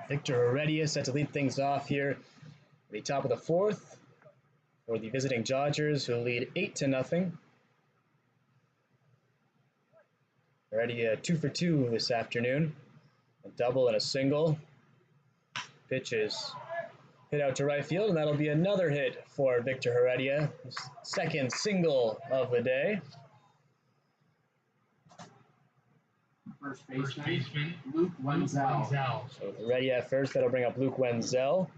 Victor Heredia set to lead things off here at the top of the 4th for the visiting Dodgers, who lead 8-0. Heredia 2 for 2 this afternoon. A double and a single. Pitches hit out to right field, and that'll be another hit for Victor Heredia. His second single of the day. First baseman, Luke Wenzel. So Heredia at first, that'll bring up Luke Wenzel.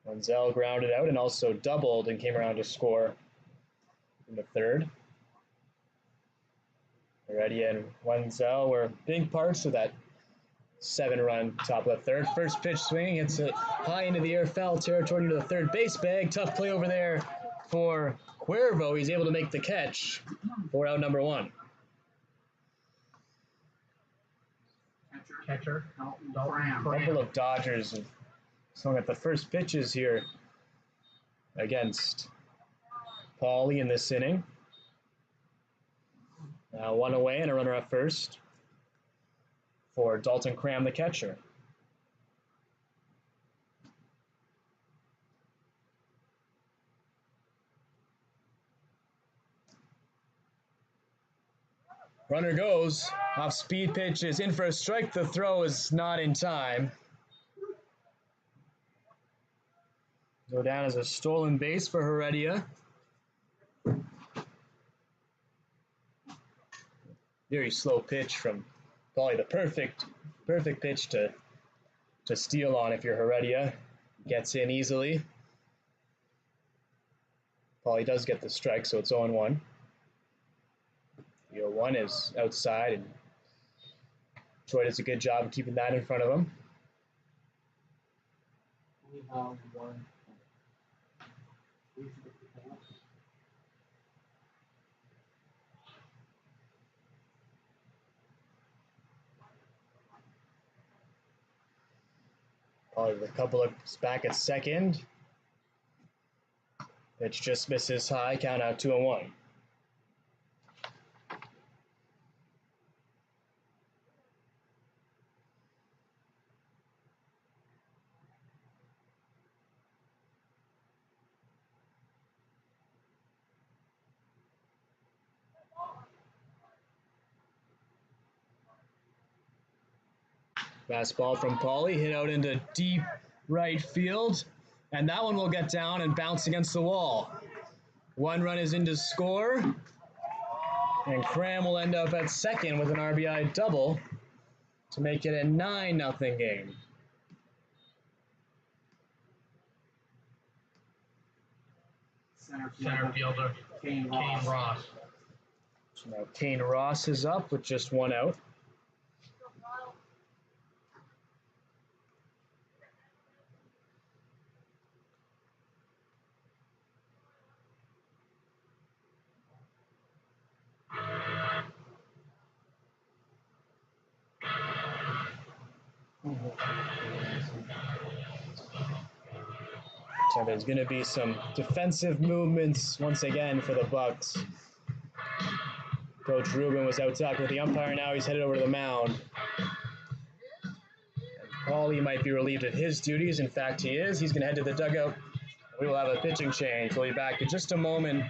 Wenzel grounded out and also doubled and came around to score in the 3rd. Heredia and Wenzel were big parts of that 7-run top of the 3rd. First pitch swinging, it's a high into the air, foul territory into the third base bag. Tough play over there for Cuervo. He's able to make the catch for out number 1. Catcher. A couple of Dodgers have swung at the first pitches here against Pauly in this inning. Now 1 away and a runner at first for Dalton Cram, the catcher. Runner goes, off speed pitch is in for a strike. The throw is not in time. Go down as a stolen base for Heredia. Very slow pitch from probably the perfect pitch to steal on if you're Heredia. Gets in easily. Pauly does get the strike, so it's 0-1. The 0-1 is outside, and Troy does a good job of keeping that in front of him. We have one. Pauly with a couple of back at second. Pitch just misses high, count out 2-1. Fastball from Pauly, hit out into deep right field, and that one will get down and bounce against the wall. One run is in to score, and Cram will end up at second with an RBI double to make it a 9-0 game. Center fielder, Kane Ross. So now Kane Ross is up with just one out. So there's going to be some defensive movements once again for the Bucs. Coach Rubin was out talking with the umpire. Now he's headed over to the mound. And Pauly might be relieved of his duties. In fact, he is. He's going to head to the dugout. We will have a pitching change. We'll be back in just a moment.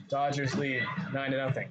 Dodgers lead 9-0.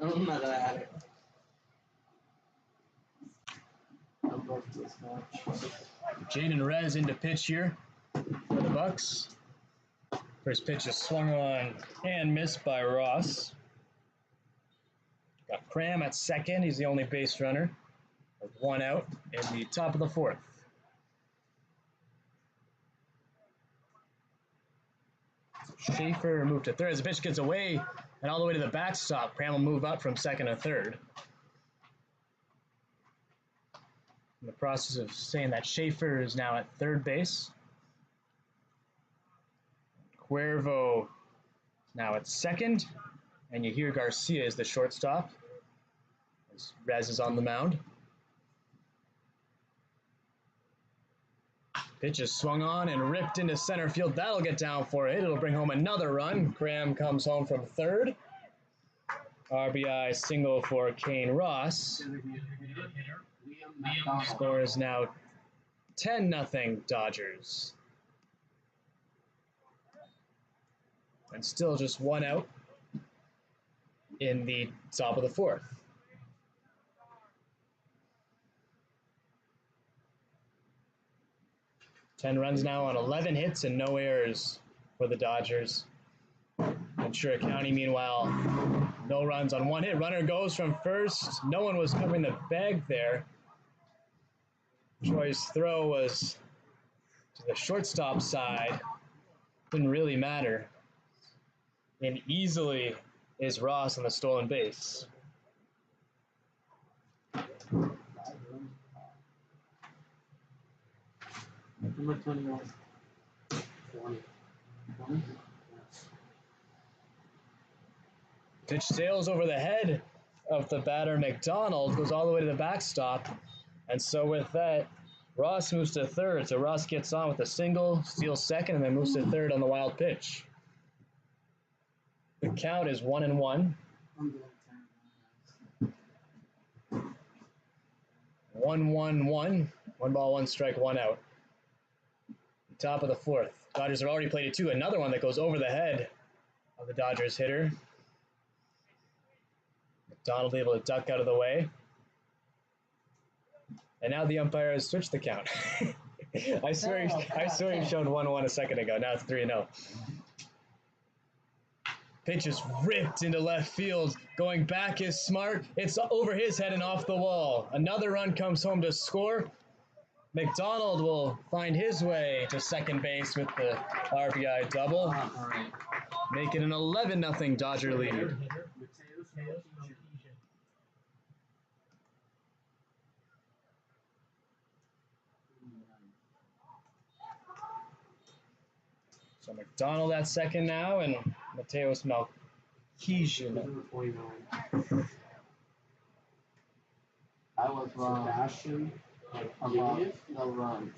I'm not gonna add it. I'm both this match. Jaden Rez into pitch here for the Bucs. First pitch is swung on and missed by Ross. Got Cram at second. He's the only base runner. With one out in the top of the fourth. Schaefer moved to third. As the pitch gets away and all the way to the backstop, Cram will move up from second to third. In the process of saying that Schaefer is now at third base. Cuervo is now at second. And you hear Garcia is the shortstop as Rez is on the mound. Pitch is swung on and ripped into center field. That'll get down for it. It'll bring home another run. Graham comes home from third. RBI single for Kane Ross. Score is now 10-0 Dodgers. And still just one out in the top of the fourth. 10 runs now on 11 hits and no errors for the Dodgers. Ventura County, meanwhile, no runs on 1 hit. Runner goes from first. No one was covering the bag there. Troy's throw was to the shortstop side. Didn't really matter. And easily is Ross on the stolen base. Number 21. 20. Pitch sails over the head of the batter. McDonald goes all the way to the backstop. And so with that, Ross moves to third. So Ross gets on with a single, steals second, and then moves to third on the wild pitch. The count is 1-1. 1-1-1. 1 ball, 1 strike, 1 out. Top of the fourth. Dodgers have already played it too. Another one that goes over the head of the Dodgers hitter. McDonald able to duck out of the way. And now the umpire has switched the count. I swear he showed 1-1 a second ago. Now it's 3-0. Pitch is ripped into left field. Going back is smart. It's over his head and off the wall. Another run comes home to score. McDonald will find his way to second base with the RBI double. Make it an 11-0 Dodger lead. So McDonald at second now, and Mateos Malkeesian. I was wrong. About no run.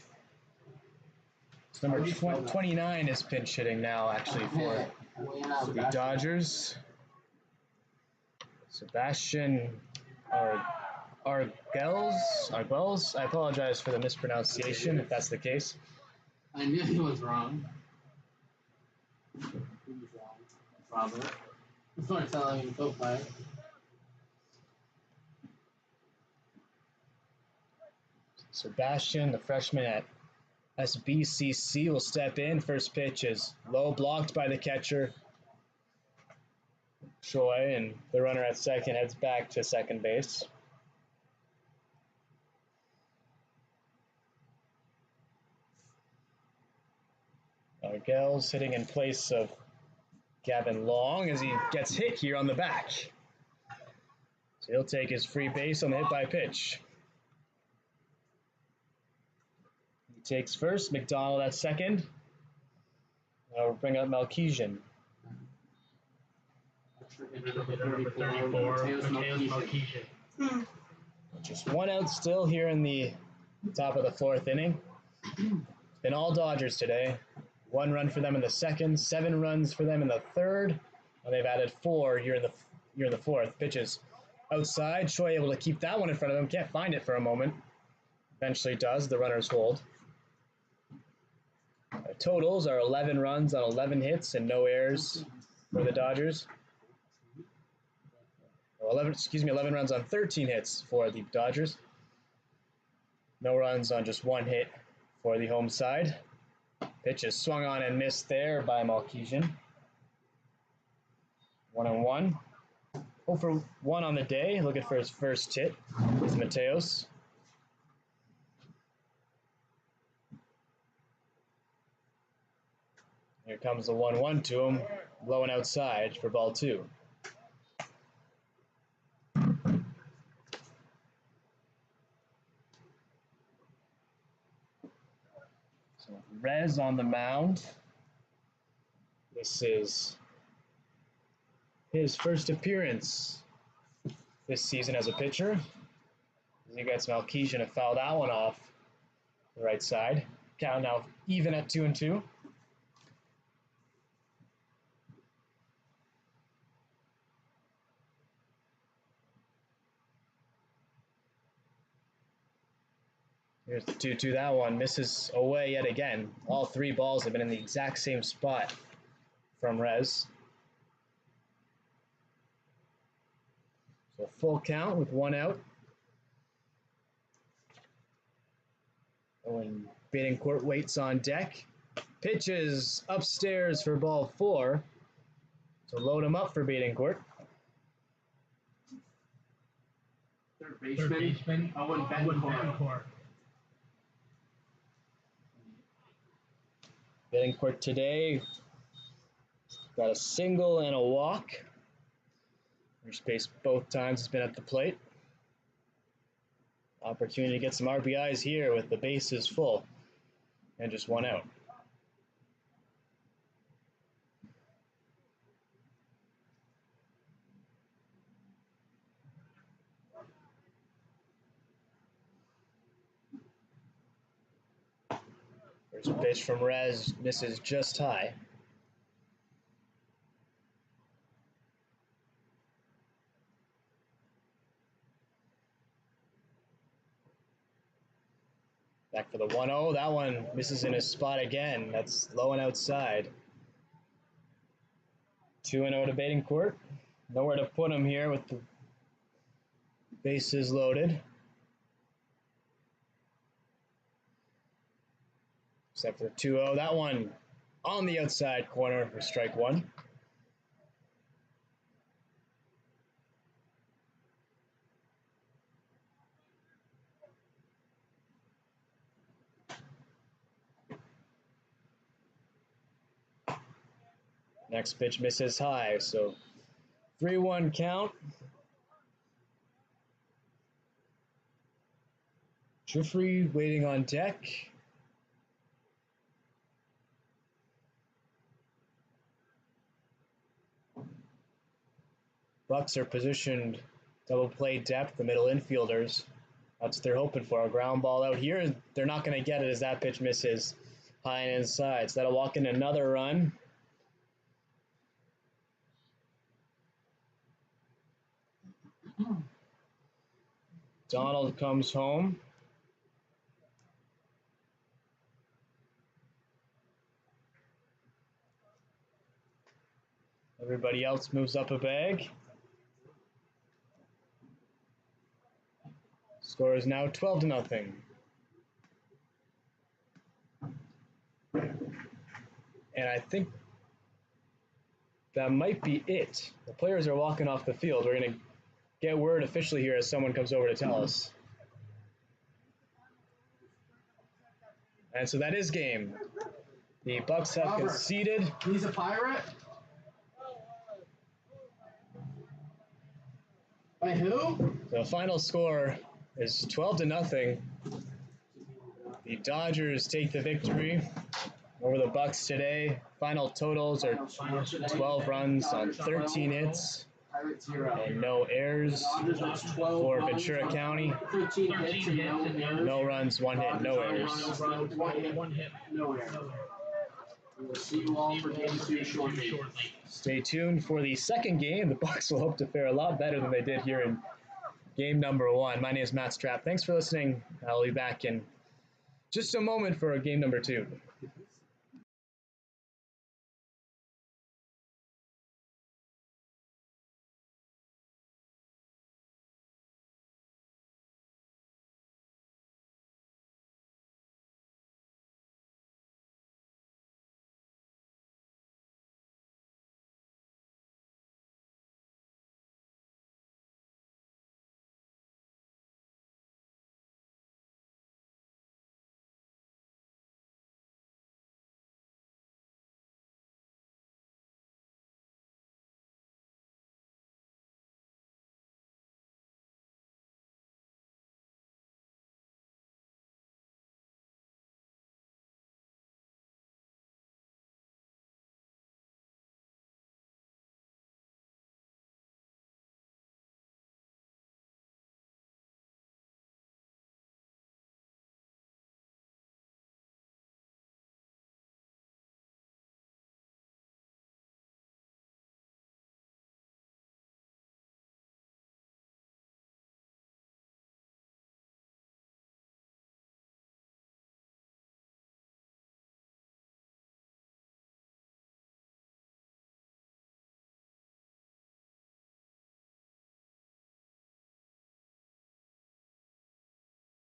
So number 29 is pinch hitting now, actually, for the Dodgers. Sebastian Arguelles. I apologize for the mispronunciation, if that's the case. I knew he was wrong. He was wrong. Robert. Before telling him to go by it. Sebastian, the freshman at SBCC, will step in. First pitch is low, blocked by the catcher, Troy, and the runner at second heads back to second base. Arguelles hitting in place of Gavin Long as he gets hit here on the back. So he'll take his free base on the hit by pitch. He takes first, McDonald at second. Now we'll bring up Malkeesian. Number 34, Mateos Malkeesian. Just one out still here in the top of the fourth inning. It's been all Dodgers today. 1 run for them in the second, 7 runs for them in the third, and they've added 4 here in the fourth. Pitches outside. Troy able to keep that one in front of him. Can't find it for a moment. Eventually does. The runners hold. Totals are 11 runs on 11 hits and no errors for the Dodgers. 11 runs on 13 hits for the Dodgers. No runs on just 1 hit for the home side. Pitch is swung on and missed there by Malkeesian. 1-1. 0 for 1 on the day. Looking for his first hit is Mateos. Here comes the 1-1 to him, low and outside for ball 2. So Rez on the mound. This is his first appearance this season as a pitcher. He gets Malkeesian to foul that one off the right side. Count now even at 2-2. Here's the 2-2. That one misses away yet again. All three balls have been in the exact same spot from Rez. So full count with one out. When Betancourt waits on deck. Pitches upstairs for ball 4. So load him up for Betancourt. Third baseman, Owen Ventura. Betancourt today got a single and a walk. First base both times has been at the plate. Opportunity to get some RBIs here with the bases full and just one out. First pitch from Rez misses just high. Back for the 1-0. That one misses in his spot again. That's low and outside. 2-0 to Betancourt. Nowhere to put him here with the bases loaded. Except for 2-0. That one on the outside corner for strike one. Next pitch misses high, so 3-1 count. Jeffrey waiting on deck. Bucs are positioned double play depth, the middle infielders. That's what they're hoping for. A ground ball out here. They're not going to get it as that pitch misses high and inside. So that'll walk in another run. Donald comes home. Everybody else moves up a bag. Score is now 12-0. And I think that might be it. The players are walking off the field. We're going to get word officially here as someone comes over to tell us. And so that is game. The Bucs have conceded. He's a Pirate? By who? The final score is 12-0. The Dodgers take the victory over the Bucs today. Final totals are 12 runs on 13 hits. And no errors for Ventura County. 13 hits and no errors. No runs, one hit, no errors. One hit, no errors. We will see you all for game 2 shortly. Stay tuned for the second game. The Bucs will hope to fare a lot better than they did here in game number 1. My name is Matt Strapp. Thanks for listening. I'll be back in just a moment for game number 2.